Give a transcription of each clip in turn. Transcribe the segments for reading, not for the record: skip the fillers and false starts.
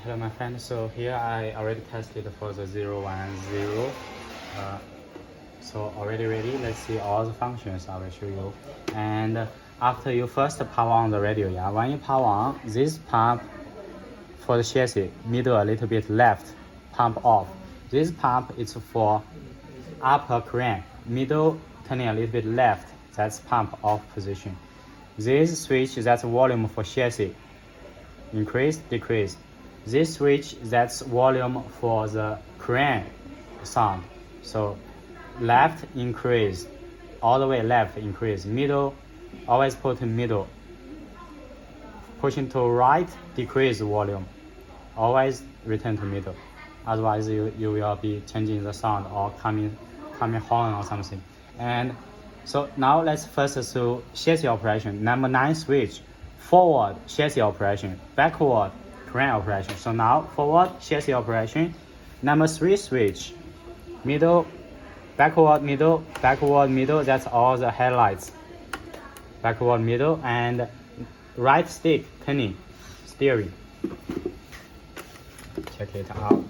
Hello my friend, so here I already tested for the 010. So already ready. Let's see all the functions I will show you. And after you first power on the radio, yeah, when you power on, this pump for the chassis, middle a little bit left, pump off. This pump is for upper crank, middle turning a little bit left, that's pump off position. This switch, that's volume for chassis, increase, decrease. This switch, that's volume for the crank sound. So left increase, all the way left increase, middle always put in middle. Pushing to right decrease volume, always return to middle. Otherwise you will be changing the sound or coming horn or something. And so now let's first do chassis operation. Number 9 switch, forward chassis operation, backward crank operation. So now forward chassis operation. Number 3 switch, middle, backward, middle, backward, middle. That's all the headlights. Backward, middle, and right stick turning, steering. Check it out.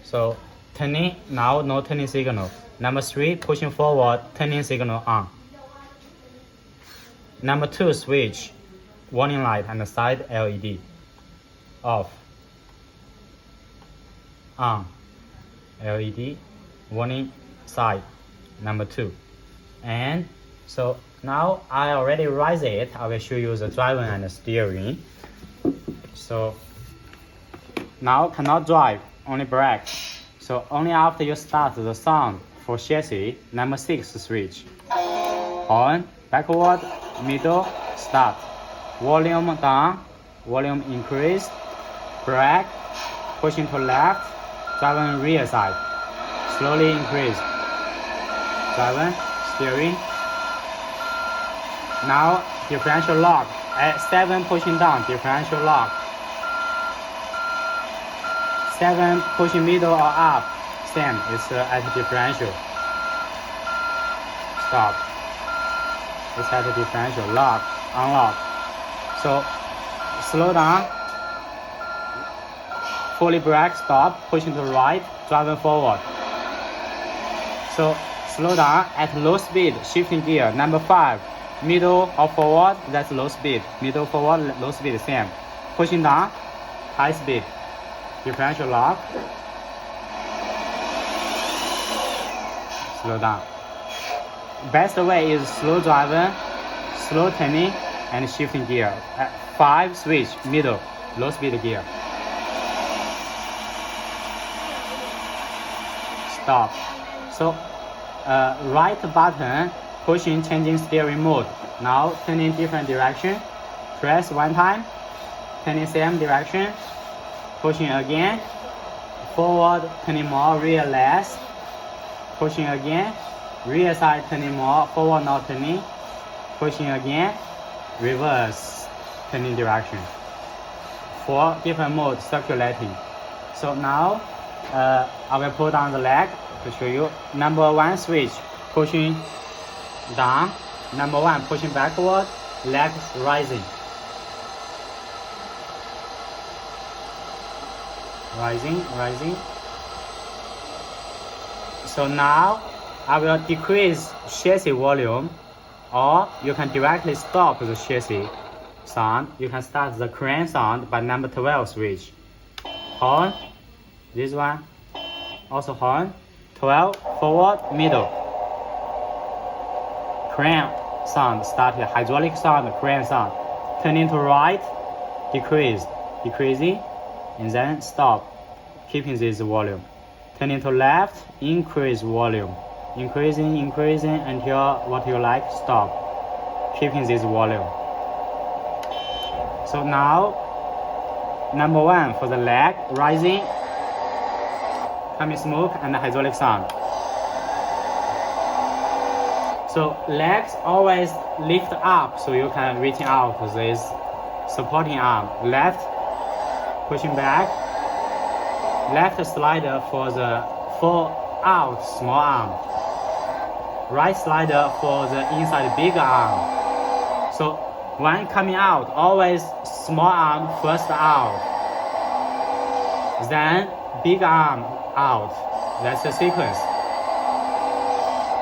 So turning, now no turning signal. Number 3 pushing forward, turning signal on. Number 2 switch, warning light and side LED off, on, LED warning side, number 2. And so now I already raised it. I will show you the driving and the steering. So now cannot drive, only brake. So only after you start the sound for chassis. Number 6 switch, horn, backward, middle, start, volume down, volume increase, brake, pushing to left, driving rear side, slowly increase, driving, steering. Now differential lock, at 7 pushing down, differential lock, 7 pushing middle or up, same, it's at differential, stop, it's at the differential, lock, unlock. So slow down, fully brake, stop, pushing to right, driving forward. So slow down at low speed, shifting gear. Number 5, middle or forward, that's low speed. Middle, forward, low speed, same. Pushing down, high speed. Differential lock. Slow down. Best way is slow driving, slow turning, and shifting gear. At 5 switch, middle, low speed gear. Stop. So right button pushing, changing steering mode. Now turning different direction. Press 1 time, turning same direction. Pushing again. Forward turning more, rear less. Pushing again. Rear side turning more, forward not turning. Pushing again. Reverse turning direction. 4 different modes circulating. So now I will pull down the leg to show you. Number 1 switch, pushing down. Number 1 pushing backward, legs rising. Rising. So now I will decrease chassis volume, or you can directly stop the chassis sound. You can start the crank sound by number 12 switch. Horn, this one, also horn. 12, forward, middle. Crank sound started, hydraulic sound, crank sound. Turning to right, decreasing, and then stop, keeping this volume. Turning to left, increase volume, increasing until what you like, stop, keeping this volume. So now, number 1 for the leg, rising, coming smooth, and hydraulic sound. So legs always lift up, so you can reach out this supporting arm. Left, pushing back. Left slider for the fall out small arm. Right slider for the inside big arm. So when coming out, always small arm first out. then big arm out. That's the sequence.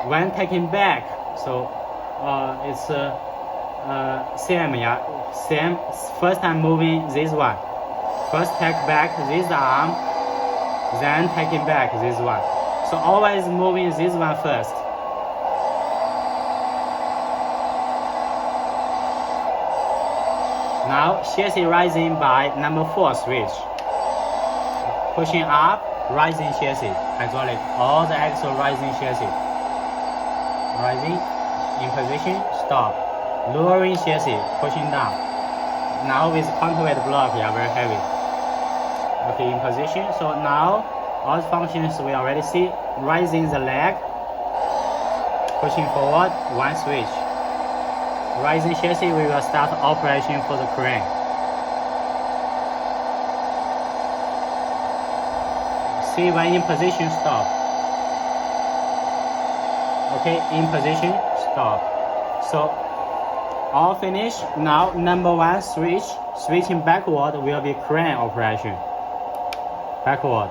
When taking back, so it's same, yeah, same. First time moving this one. First take back this arm, then taking back this one. So always moving this one first. Now chassis rising by number 4 switch. Pushing up, rising chassis, hydraulic, all the axle rising chassis. Rising, in position, stop. Lowering chassis, pushing down. Now with counterweight block, yeah, very heavy. Okay, in position. So now all the functions we already see. Rising the leg, pushing forward, one switch. Rising chassis, we will start operation for the crane. See when in position, stop. Okay, in position, stop. So all finished. Now number 1 switch, switching backward will be crane operation. Backward.